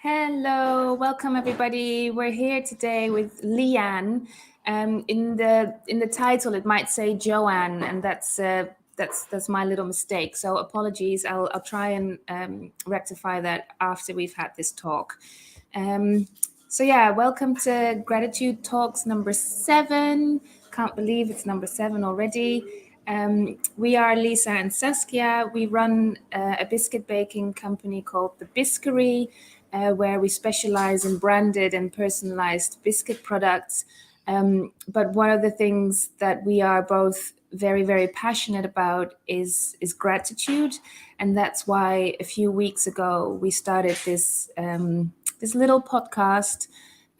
Hello, welcome everybody. We're here today with Leanne. In the title, it might say Joanne, and that's my little mistake. So apologies. I'll try and rectify that after we've had this talk. Um, so yeah, welcome to Gratitude Talks number 7. Can't believe it's number 7 already. We are Lisa and Saskia. We run a biscuit baking company called The Biscuitery, where we specialize in branded and personalized biscuit products. But one of the things that we are both very, very passionate about is gratitude, and that's why a few weeks ago we started this little podcast.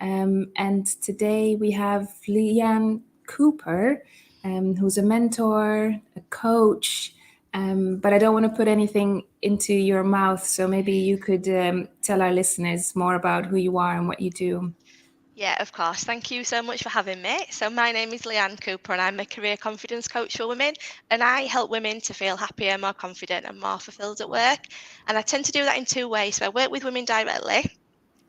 And today we have Leanne Cooper, who's a mentor, a coach. But I don't want to put anything into your mouth. So maybe you could tell our listeners more about who you are and what you do. Yeah, of course. Thank you so much for having me. So, my name is Leanne Cooper, and I'm a career confidence coach for women. And I help women to feel happier, more confident, and more fulfilled at work. And I tend to do that in two ways. So, I work with women directly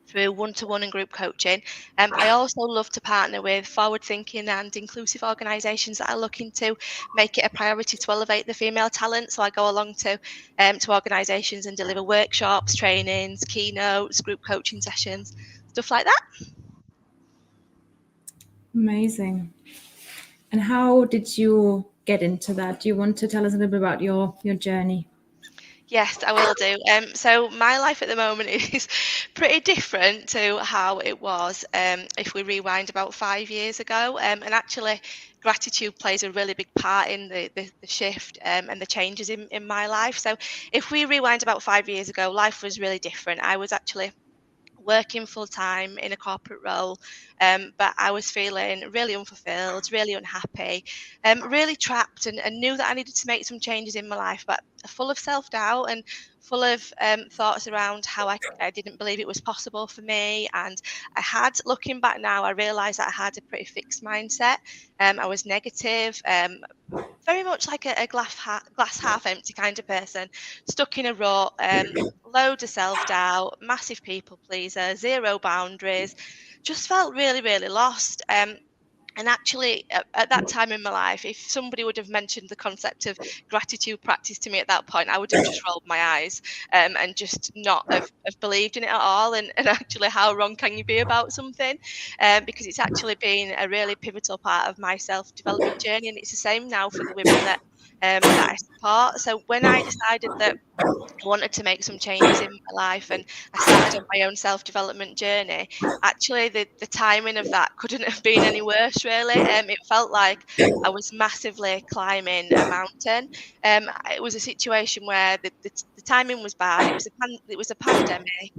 through one-to-one and group coaching. I also love to partner with forward-thinking and inclusive organisations that are looking to make it a priority to elevate the female talent. So I go along to organisations and deliver workshops, trainings, keynotes, group coaching sessions, stuff like that. Amazing. And how did you get into that? Do you want to tell us a little bit about your journey? Yes, I will do. So my life at the moment is pretty different to how it was if we rewind about 5 years ago. And actually, gratitude plays a really big part in the shift and the changes in my life. So if we rewind about 5 years ago, life was really different. I was actually working full time in a corporate role, but I was feeling really unfulfilled, really unhappy, really trapped, and knew that I needed to make some changes in my life, but full of self doubt and full of thoughts around how I didn't believe it was possible for me. And looking back now, I realised that I had a pretty fixed mindset. I was negative. Very much like a glass half empty kind of person, stuck in a rut, load of self doubt, massive people pleaser, zero boundaries, just felt really, really lost. And actually, at that time in my life, if somebody would have mentioned the concept of gratitude practice to me at that point, I would have just rolled my eyes and just not have believed in it at all. And actually, how wrong can you be about something? Because it's actually been a really pivotal part of my self development journey, and it's the same now for the women that I support. So when I decided that I wanted to make some changes in my life and I started on my own self-development journey. Actually, the timing of that couldn't have been any worse, really. It felt like I was massively climbing a mountain. It was a situation where the timing was bad. It was a pandemic.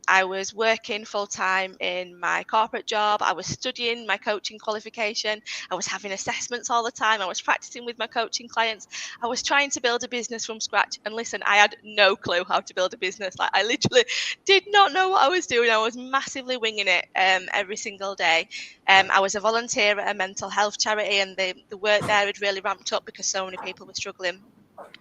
I was working full time in my corporate job. I was studying my coaching qualification. I was having assessments all the time. I was practicing with my coaching clients. I was trying to build a business from scratch. And listen, I had no clue how to build a business. Like I literally did not know what I was doing. I was massively winging it every single day. I was a volunteer at a mental health charity, and the work there had really ramped up because so many people were struggling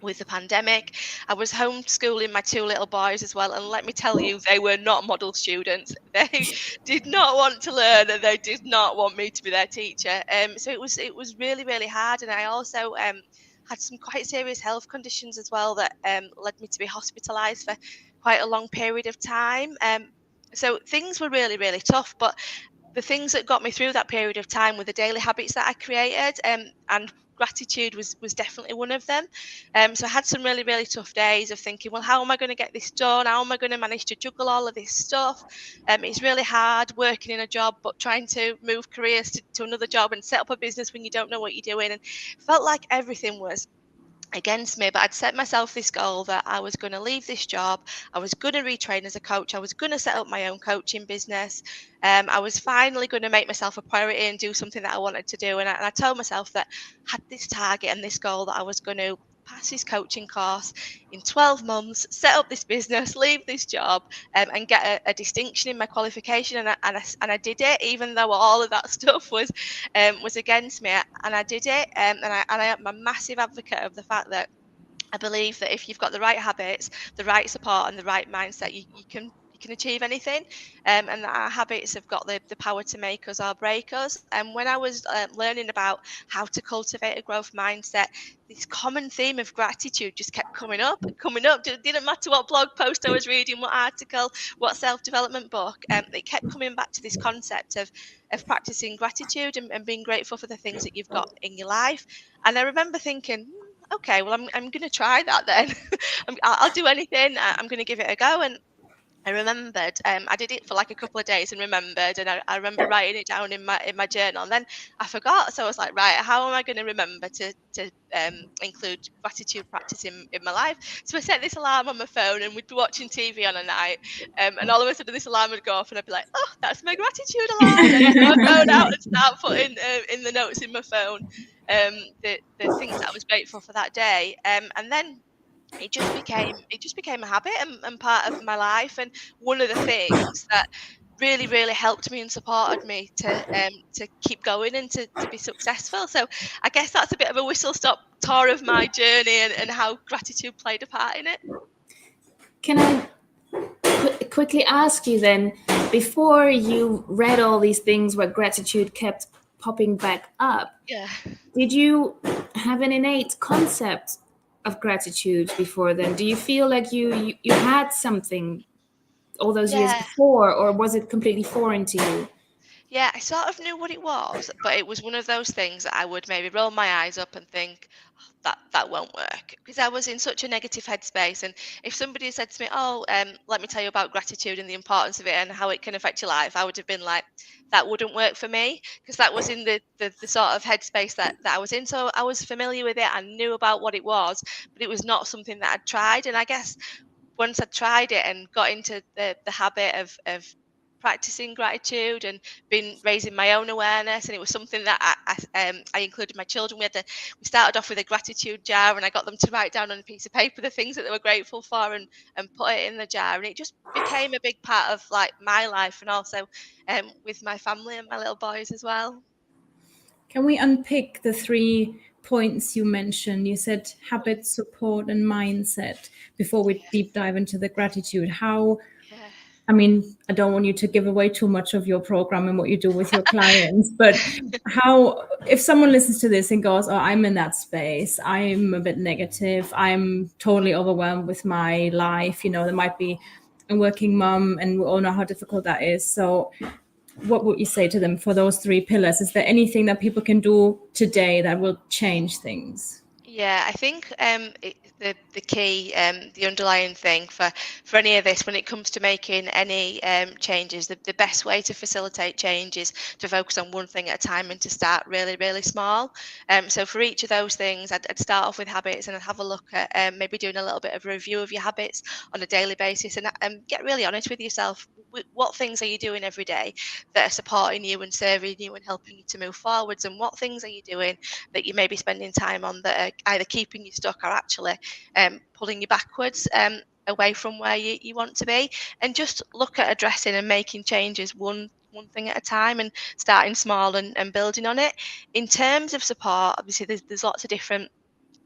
with the pandemic. I was homeschooling my two little boys as well, and let me tell you, they were not model students. They did not want to learn, and they did not want me to be their teacher. So it was really, really hard, and I also had some quite serious health conditions as well that led me to be hospitalised for quite a long period of time. So things were really, really tough, but the things that got me through that period of time were the daily habits that I created, and gratitude was definitely one of them. So I had some really, really tough days of thinking, well, how am I going to get this done? How am I going to manage to juggle all of this stuff? It's really hard working in a job, but trying to move careers to another job and set up a business when you don't know what you're doing. And felt like everything was against me, but I'd set myself this goal that I was going to leave this job. I was going to retrain as a coach. I was going to set up my own coaching business. I was finally going to make myself a priority and do something that I wanted to do. And I told myself that I had this target and this goal that I was going to pass this coaching course in 12 months, set up this business, leave this job, and get a distinction in my qualification. And I did it, even though all of that stuff was against me, and I did it. And I am a massive advocate of the fact that I believe that if you've got the right habits, the right support, and the right mindset, you can you can achieve anything, and that our habits have got the power to make us or break us. And when I was learning about how to cultivate a growth mindset, this common theme of gratitude just kept coming up and coming up. It didn't matter what blog post I was reading, what article, what self-development book, it kept coming back to this concept of practicing gratitude and being grateful for the things that you've got in your life. And I remember thinking, okay, well, I'm going to try that then. I'll do anything. I'm going to give it a go. And I remembered, I did it for like a couple of days and remembered, and I remember writing it down in my journal, and then I forgot. So I was like, right, how am I going to remember to include gratitude practice in my life? So I set this alarm on my phone, and we'd be watching TV on a night, and all of a sudden this alarm would go off, and I'd be like, oh, that's my gratitude alarm, and I'd get my phone out and start putting in the notes in my phone, the things that I was grateful for that day, and then it just became a habit and part of my life, and one of the things that really helped me and supported me to keep going and to be successful. So I guess that's a bit of a whistle stop tour of my journey and how gratitude played a part in it. Can I quickly ask you then, before you read all these things where gratitude kept popping back up, Yeah. did you have an innate concept of gratitude before then? Do you feel like you had something all those years Yeah. before, or was it completely foreign to you? Yeah, I sort of knew what it was, but it was one of those things that I would maybe roll my eyes up and think, "Oh, that won't work," because I was in such a negative headspace. And if somebody had said to me, "Oh, let me tell you about gratitude and the importance of it and how it can affect your life," I would have been like, "That wouldn't work for me," because that was in the sort of headspace that I was in. So I was familiar with it, I knew about what it was, but it was not something that I'd tried. And I guess once I tried it and got into the habit of practicing gratitude and been raising my own awareness, and it was something that I included my children. We started off with a gratitude jar, and I got them to write down on a piece of paper the things that they were grateful for, and put it in the jar, and it just became a big part of like my life, and also with my family and my little boys as well. Can we unpick the 3 points you mentioned? You said habit, support, and mindset before we deep dive into the gratitude. How, Yeah. I mean, I don't want you to give away too much of your program and what you do with your clients, but how, if someone listens to this and goes, oh, I'm in that space, I'm a bit negative, I'm totally overwhelmed with my life, there might be a working mom, and we all know how difficult that is. So what would you say to them for those 3 pillars? Is there anything that people can do today that will change things? Yeah, I think the key, the underlying thing for any of this, when it comes to making any changes, the best way to facilitate change is to focus on one thing at a time and to start really small. So for each of those things, I'd start off with habits, and I'd have a look at maybe doing a little bit of a review of your habits on a daily basis, and get really honest with yourself. What things are you doing every day that are supporting you and serving you and helping you to move forwards, and what things are you doing that you may be spending time on that are either keeping you stuck or actually pulling you backwards, away from where you want to be. And just look at addressing and making changes one thing at a time, and starting small and building on it. In terms of support, obviously there's lots of different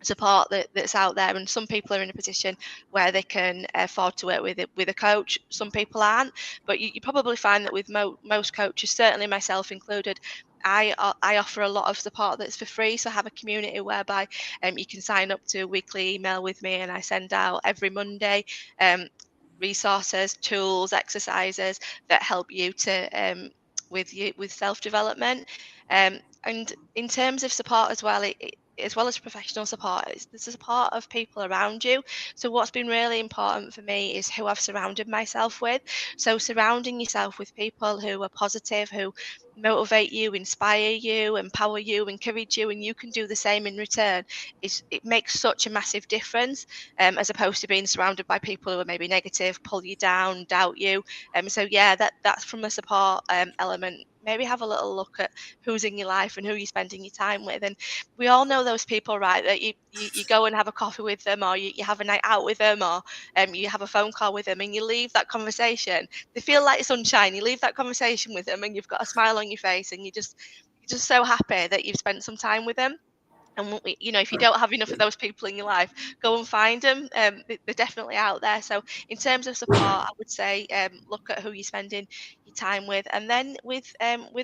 support that's out there, and some people are in a position where they can afford to work with a coach. Some people aren't, but you probably find that with most coaches, certainly myself included, I offer a lot of support that's for free. So I have a community whereby you can sign up to a weekly email with me, and I send out every Monday resources, tools, exercises that help you to with self-development. And in terms of support as well, as well as professional support, it's the support of people around you. So what's been really important for me is who I've surrounded myself with. So surrounding yourself with people who are positive, who motivate you, inspire you, empower you, encourage you, and you can do the same in return, it makes such a massive difference, as opposed to being surrounded by people who are maybe negative, pull you down, doubt you. So yeah, that's from the support element. Maybe have a little look at who's in your life and who you're spending your time with. And we all know those people, right? That you go and have a coffee with them, or you have a night out with them, or you have a phone call with them, and you leave that conversation. They feel like sunshine. You leave that conversation with them, and you've got a smile on your face, and you're just so happy that you've spent some time with them. And if you don't have enough of those people in your life, go and find them. They're definitely out there. So in terms of support, I would say look at who you're spending your time with, and then with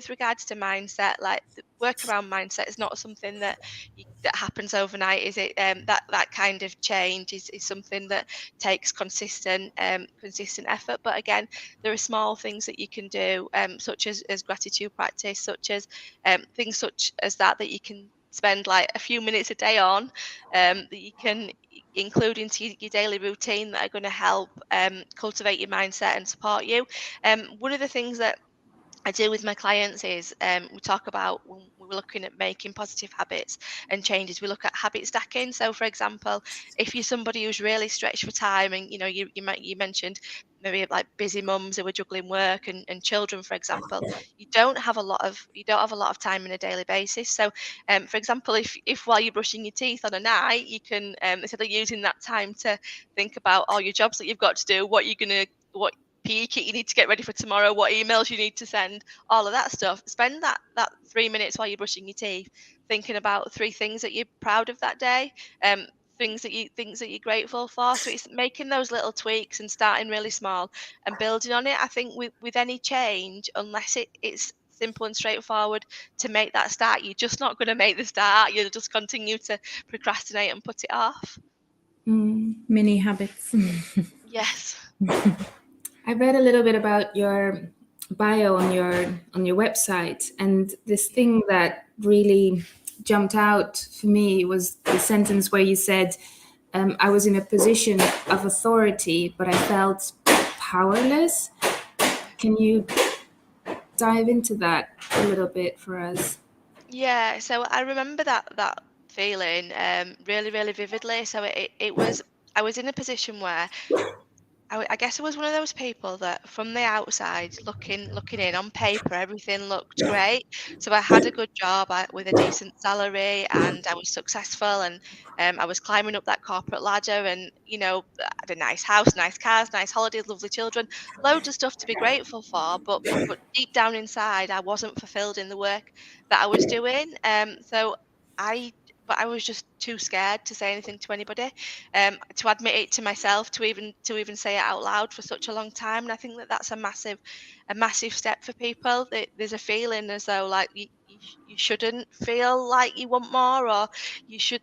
regards to mindset, like the work around mindset is not something that that happens overnight, is it? That kind of change is something that takes consistent effort. But again, there are small things that you can do, such as gratitude practice, such as things such as that you can spend like a few minutes a day on, that you can include into your daily routine, that are going to help cultivate your mindset and support you. One of the things that I do with my clients is we talk about, when we're looking at making positive habits and changes, we look at habit stacking. So, for example, if you're somebody who's really stretched for time, and you mentioned maybe like busy mums who are juggling work and children, for example, you don't have a lot of time on a daily basis. So, for example, if while you're brushing your teeth on a night, you can, instead of using that time to think about all your jobs that you've got to do, what PE kit you need to get ready for tomorrow, what emails you need to send, all of that stuff. Spend that 3 minutes while you're brushing your teeth thinking about 3 things that you're proud of that day, things that you're grateful for. So it's making those little tweaks and starting really small and building on it. I think with any change, unless it's simple and straightforward to make that start, you're just not going to make the start. You'll just continue to procrastinate and put it off. Mini habits. Yes. I read a little bit about your bio on your website, and this thing that really jumped out for me was the sentence where you said, I was in a position of authority, but I felt powerless. Can you dive into that a little bit for us? Yeah, so I remember that feeling really, really vividly. So I was in a position where I guess I was one of those people that from the outside looking in, on paper everything looked great. So I had a good job with a decent salary, and I was successful, and I was climbing up that corporate ladder, and I had a nice house, nice cars, nice holidays, lovely children, loads of stuff to be grateful for. But deep down inside, I wasn't fulfilled in the work that I was doing. I but I was just too scared to say anything to anybody, to admit it to myself, to even say it out loud for such a long time. And I think that that's a massive step for people. There's a feeling as though like you shouldn't feel like you want more, or you should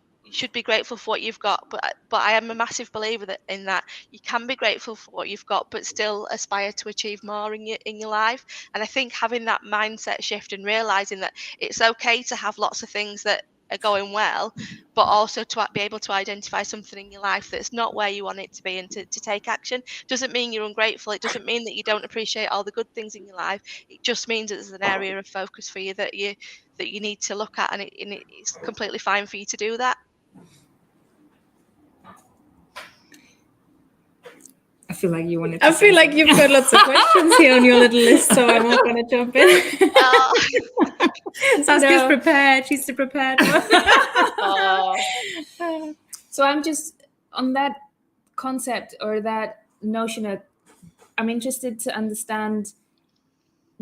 be grateful for what you've got. But I am a massive believer that you can be grateful for what you've got, but still aspire to achieve more in your life. And I think having that mindset shift and realizing that it's okay to have lots of things that are going well, but also to be able to identify something in your life that's not where you want it to be, and to take action. Doesn't mean you're ungrateful. It doesn't mean that you don't appreciate all the good things in your life. It just means that there's an area of focus for you that you need to look at, and it's completely fine for you to do that. I feel like you wanted to I feel like you've got lots of questions here on your little list, so I'm not going to jump in. Saskia's prepared. She's the prepared one. So I'm just on that concept or that notion of, I'm interested to understand,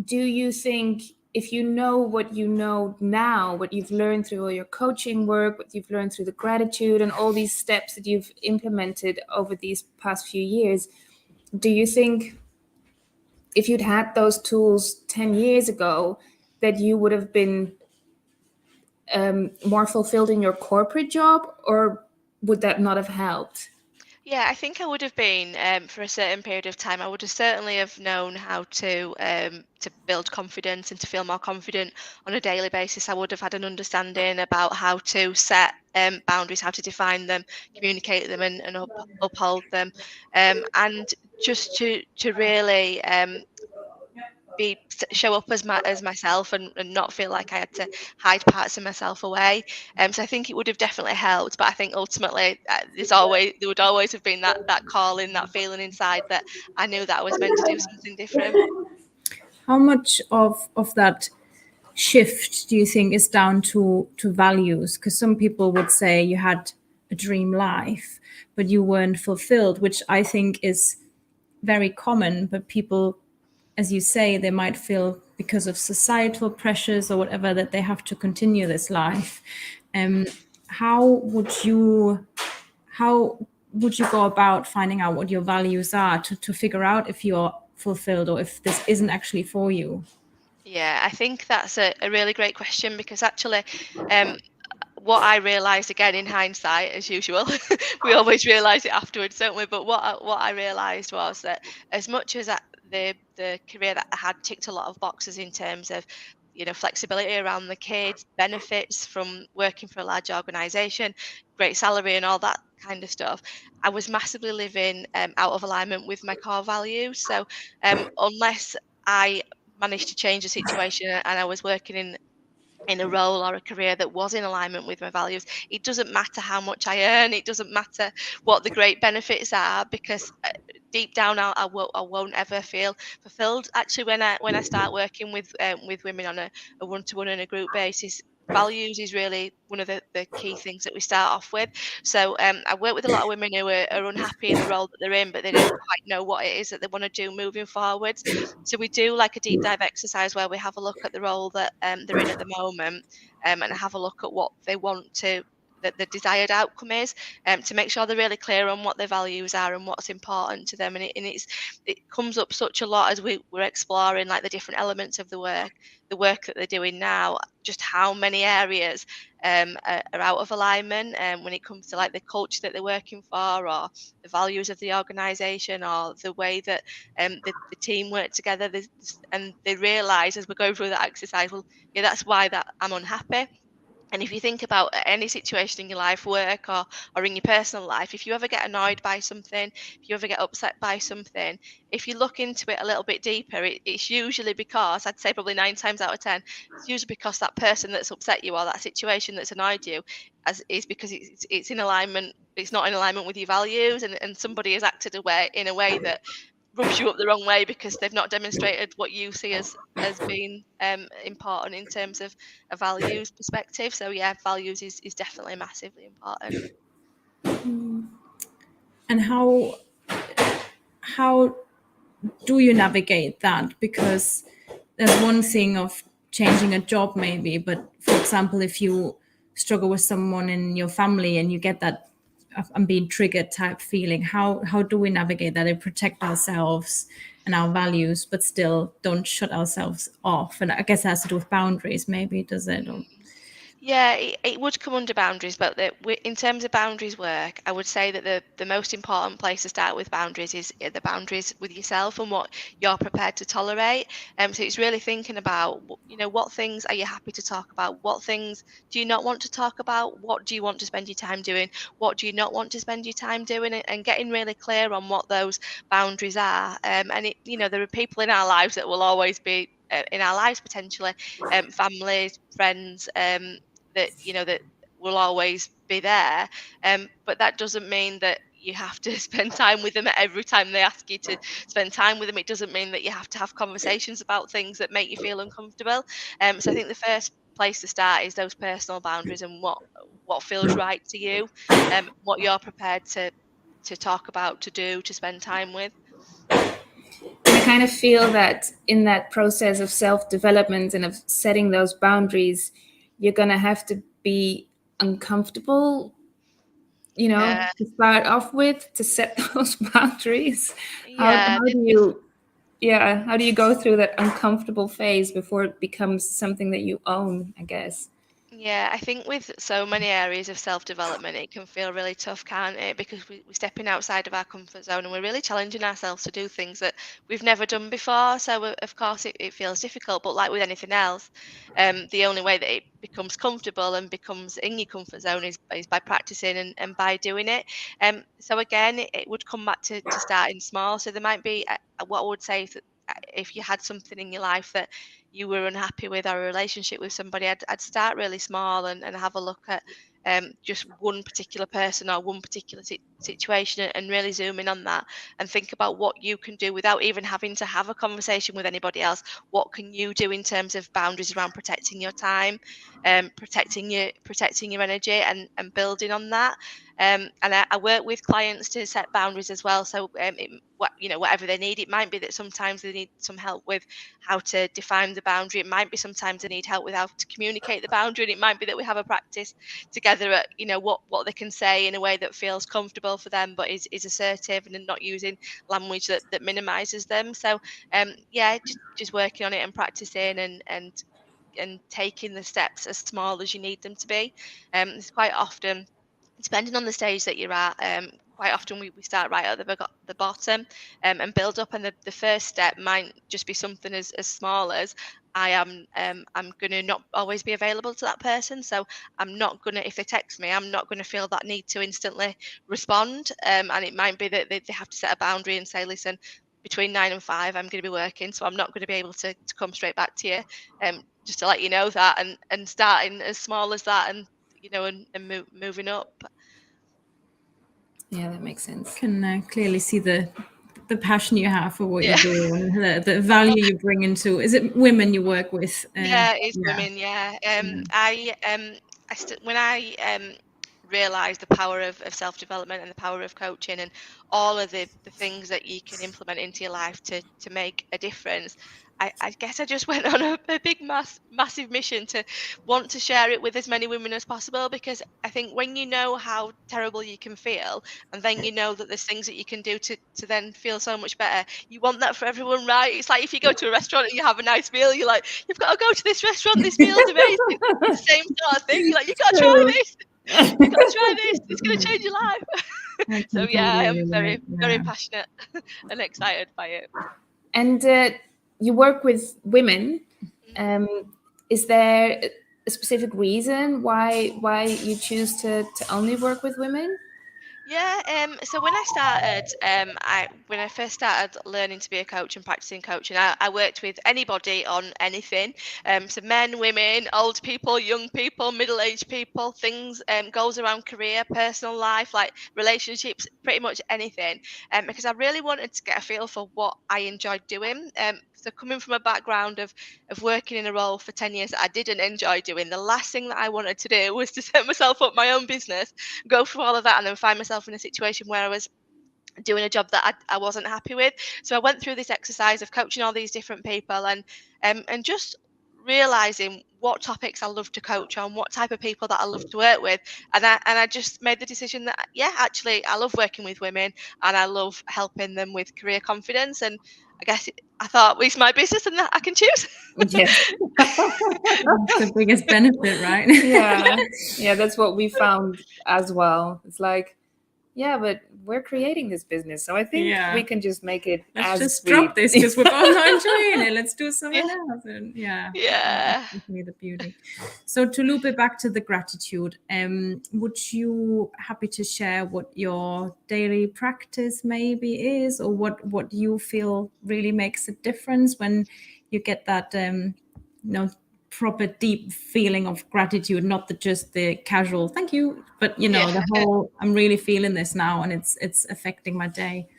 do you think if you know what you know now, what you've learned through all your coaching work, what you've learned through the gratitude and all these steps that you've implemented over these past few years, do you think if you'd had those tools 10 years ago, that you would have been more fulfilled in your corporate job, or would that not have helped? Yeah, I think I would have been, for a certain period of time. I would have certainly have known how to build confidence and to feel more confident on a daily basis. I would have had an understanding about how to set boundaries, how to define them, communicate them, and uphold them, and just to really show up as myself, and not feel like I had to hide parts of myself away. So I think it would have definitely helped, but I think ultimately there would always have been that calling, that feeling inside that I knew that I was meant to do something different. How much of that shift do you think is down to values? Because some people would say you had a dream life, but you weren't fulfilled, which I think is very common. But people, as you say, they might feel because of societal pressures or whatever that they have to continue this life. how would you go about finding out what your values are to figure out if you're fulfilled or if this isn't actually for you? Yeah, I think that's a really great question, because actually, um, what I realised, again in hindsight, as usual, we always realise it afterwards, don't we? But what I realised was that, as much as the career that I had ticked a lot of boxes in terms of, flexibility around the kids, benefits from working for a large organisation, great salary, and all that kind of stuff, I was massively living out of alignment with my core values. So unless I managed to change the situation and I was working in a role or a career that was in alignment with my values, it doesn't matter how much I earn, it doesn't matter what the great benefits are, because deep down I won't ever feel fulfilled. Actually, when I start working with women on a one-to-one and a group basis, values is really one of the key things that we start off with. So I work with a lot of women who are unhappy in the role that they're in, but they don't quite know what it is that they want to do moving forwards. So we do like a deep dive exercise where we have a look at the role that they're in at the moment, and have a look at what they want to, that the desired outcome is, to make sure they're really clear on what their values are and what's important to them. And it comes up such a lot as we're exploring like the different elements of the work that they're doing now, just how many areas are out of alignment, when it comes to like the culture that they're working for, or the values of the organisation, or the way that the team work together. And they realise, as we're going through that exercise, well, yeah, that's why that I'm unhappy. And if you think about any situation in your life, work or in your personal life, if you ever get annoyed by something, if you ever get upset by something, if you look into it a little bit deeper, it's usually because, I'd say probably 9 times out of 10, it's usually because that person that's upset you or that situation that's annoyed you is because it's in alignment. It's not in alignment with your values, and somebody has acted in a way that rubs you up the wrong way, because they've not demonstrated what you see as being important in terms of a values perspective. So yeah, values is definitely massively important. And how do you navigate that? Because there's one thing of changing a job maybe, but for example, if you struggle with someone in your family and you get that I'm being triggered type feeling, how do we navigate that and protect ourselves and our values but still don't shut ourselves off? And I guess it has to do with boundaries maybe, does it? Or... Yeah, it would come under boundaries, but in terms of boundaries work, I would say that the most important place to start with boundaries is the boundaries with yourself and what you're prepared to tolerate. So it's really thinking about, what things are you happy to talk about? What things do you not want to talk about? What do you want to spend your time doing? What do you not want to spend your time doing? And getting really clear on what those boundaries are. There are people in our lives that will always be in our lives potentially, families, friends. That will always be there, but that doesn't mean that you have to spend time with them every time they ask you to spend time with them. It doesn't mean that you have to have conversations about things that make you feel uncomfortable. So I think the first place to start is those personal boundaries and what feels right to you, what you're prepared to talk about, to do, to spend time with. And I kind of feel that in that process of self-development and of setting those boundaries, you're going to have to be uncomfortable, Yeah, to start off with, to set those boundaries. yeah. How do you, yeah, how do you go through that uncomfortable phase before it becomes something that you own, I guess? Yeah, I think with so many areas of self-development, it can feel really tough, can't it? Because we're stepping outside of our comfort zone and we're really challenging ourselves to do things that we've never done before. So, of course, it feels difficult. But like with anything else, the only way that it becomes comfortable and becomes in your comfort zone is by practicing and by doing it. So, again, it would come back to starting small. So, there might be what I would say is that if you had something in your life that you were unhappy with, or a relationship with somebody, I'd start really small and have a look at just one particular person or one particular situation, and really zoom in on that and think about what you can do without even having to have a conversation with anybody else. What can you do in terms of boundaries around protecting your time, protecting your energy, and building on that. And I work with clients to set boundaries as well. So whatever they need, it might be that sometimes they need some help with how to define the boundary. It might be sometimes they need help with how to communicate the boundary, and it might be that we have a practice together at what they can say in a way that feels comfortable for them, but is assertive and not using language that minimizes them. So yeah, just working on it and practicing and taking the steps as small as you need them to be. It's quite often, depending on the stage that you're at, quite often we start right at the bottom, and build up. And the first step might just be something as small as I'm going to not always be available to that person. So I'm not going to, if they text me, I'm not going to feel that need to instantly respond. And it might be that they have to set a boundary and say, listen, between 9 and 5, I'm going to be working, so I'm not going to be able to come straight back to you. Just to let you know that, and starting as small as that, and moving up. Yeah, that makes sense. Can clearly see the passion you have for what Yeah. you do and the value you bring into. Is it women you work with? Yeah, it's Yeah. women. Yeah. When I realised the power of self development and the power of coaching and all of the things that you can implement into your life to make a difference, I guess I just went on a big massive mission to want to share it with as many women as possible, because I think when you know how terrible you can feel, and then you know that there's things that you can do to then feel so much better, you want that for everyone, right? It's like if you go to a restaurant and you have a nice meal, you're like, you've got to go to this restaurant, this meal's amazing. It's the same sort of thing. You're like, you got to try this. You got to try this. It's going to change your life. I So can yeah, I totally am very, relate. very Yeah. passionate and excited by it. And you work with women. Mhm. Is there a specific reason why you choose to only work with women? Yeah, so when when I first started learning to be a coach and practicing coaching, I worked with anybody on anything. So men, women, old people, young people, middle-aged people, things, goals around career, personal life, like relationships, pretty much anything. Because I really wanted to get a feel for what I enjoyed doing. So coming from a background of working in a role for 10 years that I didn't enjoy doing, the last thing that I wanted to do was to set myself up my own business, go through all of that, and then find myself in a situation where I was doing a job that I wasn't happy with. So I went through this exercise of coaching all these different people, and just realizing what topics I love to coach on, what type of people that I love to work with. And I just made the decision that, yeah, actually I love working with women, and I love helping them with career confidence. And I guess I thought, well, it's my business and that I can choose. Yes. That's the biggest benefit, right? Yeah, that's what we found as well. It's like, yeah, but we're creating this business, so I think Yeah. we can just make it Let's as just sweet. drop this because we're both not enjoying it. Let's do something Yeah. else. And yeah, Yeah. that's definitely the beauty. So to loop it back to the gratitude, would you happy to share what your daily practice maybe is, or what you feel really makes a difference when you get that proper deep feeling of gratitude, not just the casual thank you, but Yeah. the whole I'm really feeling this now and it's affecting my day.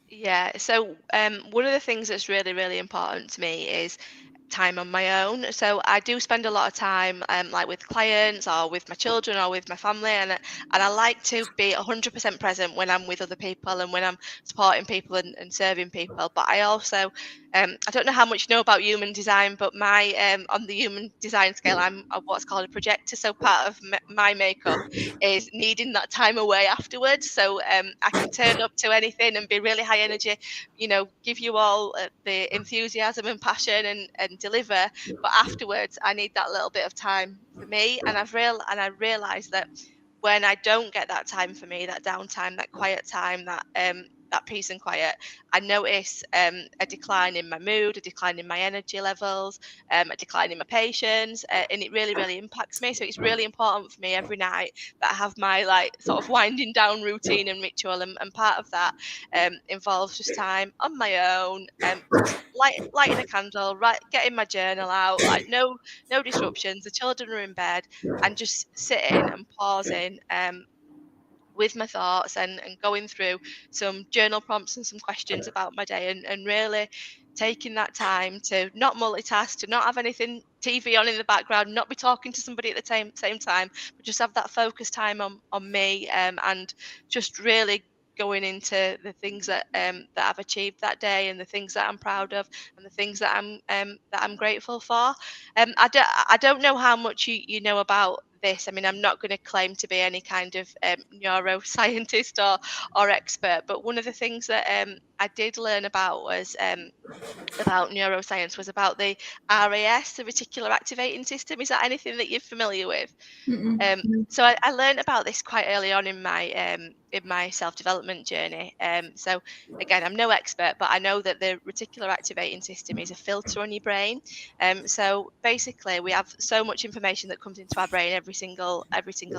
Yeah. So one of the things that's really, really important to me is time on my own. So I do spend a lot of time like with clients or with my children or with my family, and I like to be 100% present when I'm with other people and when I'm supporting people and serving people. But I also I don't know how much you know about human design, but my on the human design scale, I'm what's called a projector. So part of my makeup is needing that time away afterwards. So I can turn up to anything and be really high energy, give you all the enthusiasm and passion and deliver. But afterwards, I need that little bit of time for me. And I realized that when I don't get that time for me, that downtime, that quiet time, that peace and quiet, I notice a decline in my mood, a decline in my energy levels, a decline in my patience, and it really, really impacts me. So it's really important for me every night that I have my like sort of winding down routine and ritual, and part of that involves just time on my own, just lighting a candle, right, getting my journal out, like no disruptions. The children are in bed, and just sitting and pausing. with my thoughts and going through some journal prompts and some questions about my day, and really taking that time to not multitask, to not have anything TV on in the background, not be talking to somebody at the same time, but just have that focus time on me, and just really going into the things that I've achieved that day, and the things that I'm proud of, and the things that I'm grateful for. I don't know how much you know about this. I mean, I'm not going to claim to be any kind of neuroscientist or expert, but one of the things that I did learn about neuroscience was about the RAS, the reticular activating system. Is that anything that you're familiar with? Mm-mm. So I learned about this quite early on in my self development journey. So again, I'm no expert, but I know that the reticular activating system is a filter on your brain. So basically, we have so much information that comes into our brain every single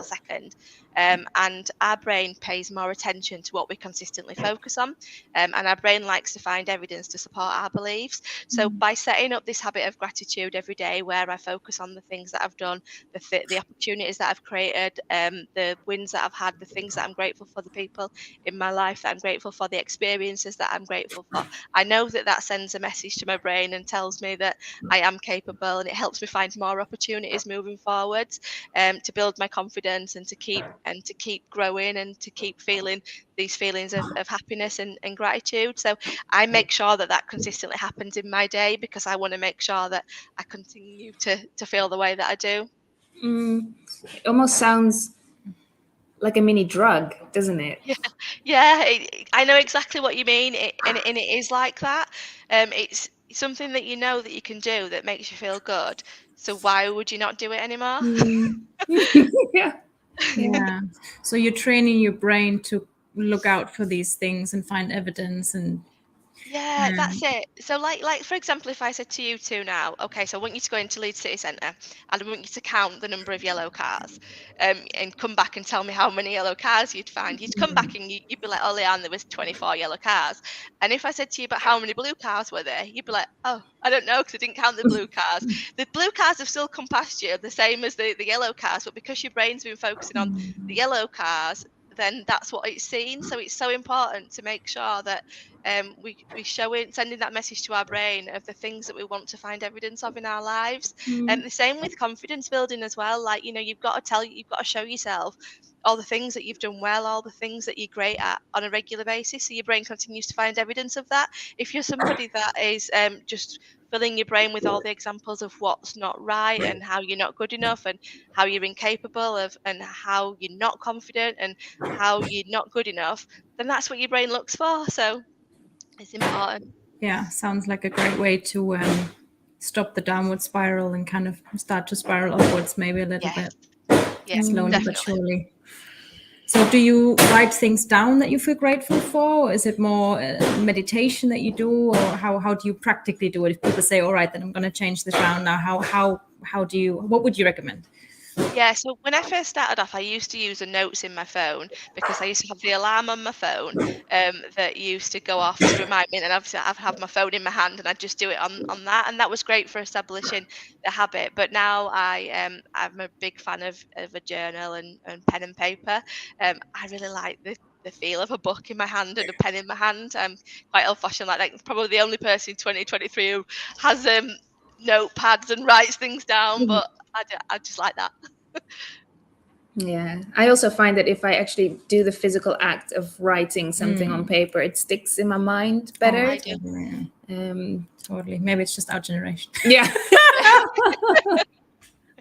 second, and our brain pays more attention to what we consistently focus on, and our brain likes to find evidence to support our beliefs. So by setting up this habit of gratitude every day, where I focus on the things that I've done, the opportunities that I've created, the wins that I've had, the things that I'm grateful for, the people in my life that I'm grateful for, the experiences that I'm grateful for. I know that that sends a message to my brain and tells me that I am capable, and it helps me find more opportunities moving forwards, to build my confidence and to keep growing and to keep feeling these feelings of happiness and gratitude. So I make sure that that consistently happens in my day, because I want to make sure that I continue to feel the way that I do. It almost sounds like a mini drug, doesn't it? Yeah, yeah, I know exactly what you mean, and it is like that. It's something that you know that you can do that makes you feel good. So why would you not do it anymore? Yeah. Yeah. So you're training your brain to look out for these things and find evidence and Yeah, that's it. So like for example, if I said to you two now, okay, so I want you to go into Leeds City Centre and I want you to count the number of yellow cars, and come back and tell me how many yellow cars you'd find. You'd come back and you'd be like, oh, Leanne, there was 24 yellow cars. And if I said to you, but how many blue cars were there? You'd be like, oh, I don't know, because I didn't count the blue cars. The blue cars have still come past you, the same as the yellow cars, but because your brain's been focusing on the yellow cars, then that's what it's seen. So it's so important to make sure that we show it, sending that message to our brain of the things that we want to find evidence of in our lives. And the same with confidence building as well. Like, you've got to show yourself all the things that you've done well, all the things that you're great at on a regular basis, so your brain continues to find evidence of that. If you're somebody that is just filling your brain with all the examples of what's not right and how you're not good enough and how you're incapable of and how you're not confident and how you're not good enough, then that's what your brain looks for. So it's important. yeah, sounds like a great way to stop the downward spiral and kind of start to spiral upwards maybe a little Yes. bit, Yeah, slowly but definitely. surely. So do you write things down that you feel grateful for? Or is it more meditation that you do, or how do you practically do it? If people say, all right, then I'm going to change this round now, how do you, what would you recommend? Yeah, so when I first started off, I used to use the notes in my phone, because I used to have the alarm on my phone, that used to go off to remind me. And obviously, I've had my phone in my hand, and I just do it on that, and that was great for establishing the habit. But now I'm a big fan of a journal and pen and paper. I really like the feel of a book in my hand and a pen in my hand. I'm quite old fashioned like that. Probably the only person in 2023 who has notepads and writes things down, but I just like that. Yeah. I also find that if I actually do the physical act of writing something on paper, it sticks in my mind better. I do. Totally. Um, Totally. Maybe it's just our generation. yeah.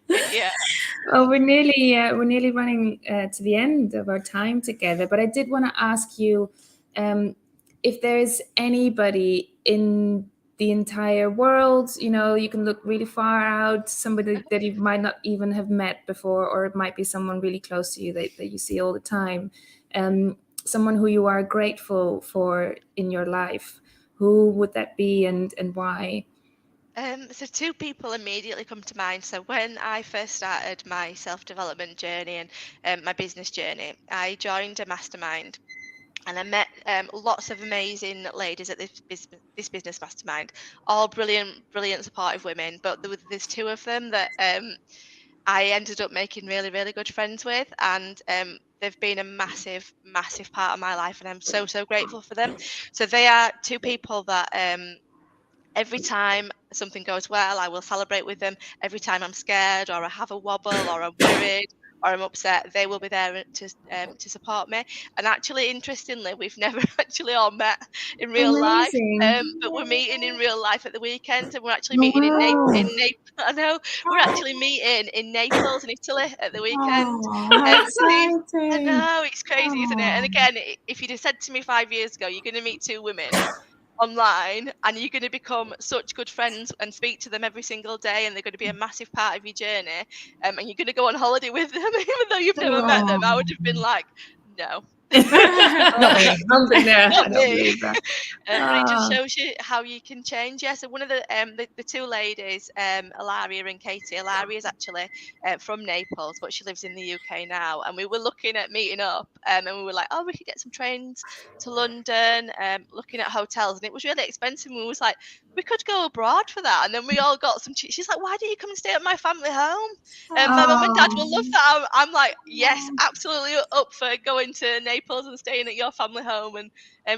Yeah. Oh, we're nearly running to the end of our time together. But I did want to ask you if there's anybody in the entire world. You can look really far out, somebody that you might not even have met before, or it might be someone really close to you that you see all the time. Someone who you are grateful for in your life. Who would that be, and why? So two people immediately come to mind. So when I first started my self-development journey and my business journey, I joined a mastermind. And I met lots of amazing ladies at this business mastermind, all brilliant, brilliant, supportive women. But there's two of them that I ended up making really, really good friends with, and they've been a massive part of my life, and I'm so grateful for them. So they are two people that every time something goes well, I will celebrate with them. Every time I'm scared or I have a wobble or I'm worried or I'm upset, they will be there to support me. And actually, interestingly, we've never actually all met in real life, Amazing. but we're meeting in real life at the weekend, and we're actually Oh, meeting wow. in Naples. I know we're actually meeting in Naples, in Italy, at the weekend. Oh, how So I exciting. know, it's crazy, isn't it? And Oh. again, if you'd have said to me 5 years ago, you're going to meet two women online and you're going to become such good friends and speak to them every single day, and they're going to be a massive part of your journey, and you're going to go on holiday with them even though you've never met them, I would have been like, no. Not me. I'm there. Not I don't me. believe that. But it just shows you how you can change. Yeah. So one of the two ladies, Ilaria and Katie. Ilaria is actually from Naples, but she lives in the UK now. And we were looking at meeting up, and we were like, oh, we could get some trains to London, looking at hotels, and it was really expensive. And we was like, we could go abroad for that. And then we all got some. She's like, why don't you come and stay at my family home? My mum and dad will love that. I'm like, yes, absolutely up for going to Naples and staying at your family home. And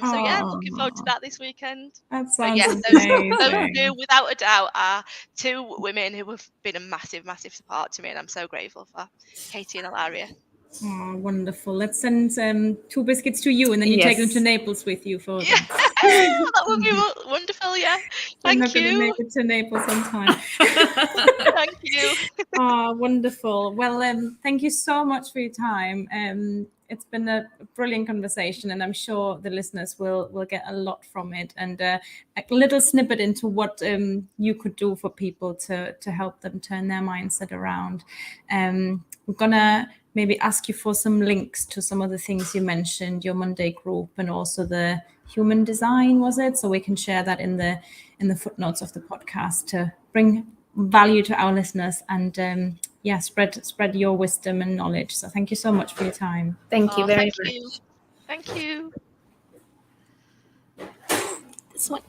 so yeah, I'm looking forward to that this weekend. That But sounds yes, amazing. those two, without a doubt, are two women who have been a massive support to me, and I'm so grateful for Katie and Ilaria. Oh, wonderful. Let's send 2 biscuits to you, and then you take them to Naples with you for Yeah, that would be wonderful. Yeah, I'm not thank going to you. make it to Naples on time. Thank you. Oh, wonderful. Well, thank you so much for your time. It's been a brilliant conversation, and I'm sure the listeners will get a lot from it, and a little snippet into what you could do for people to help them turn their mindset around. We're gonna maybe ask you for some links to some of the things you mentioned, your Monday group, and also the human design, was it? So we can share that in the footnotes of the podcast to bring value to our listeners and spread your wisdom and knowledge. So thank you so much for your time. Thank you very Thank much. you. Thank you. This one.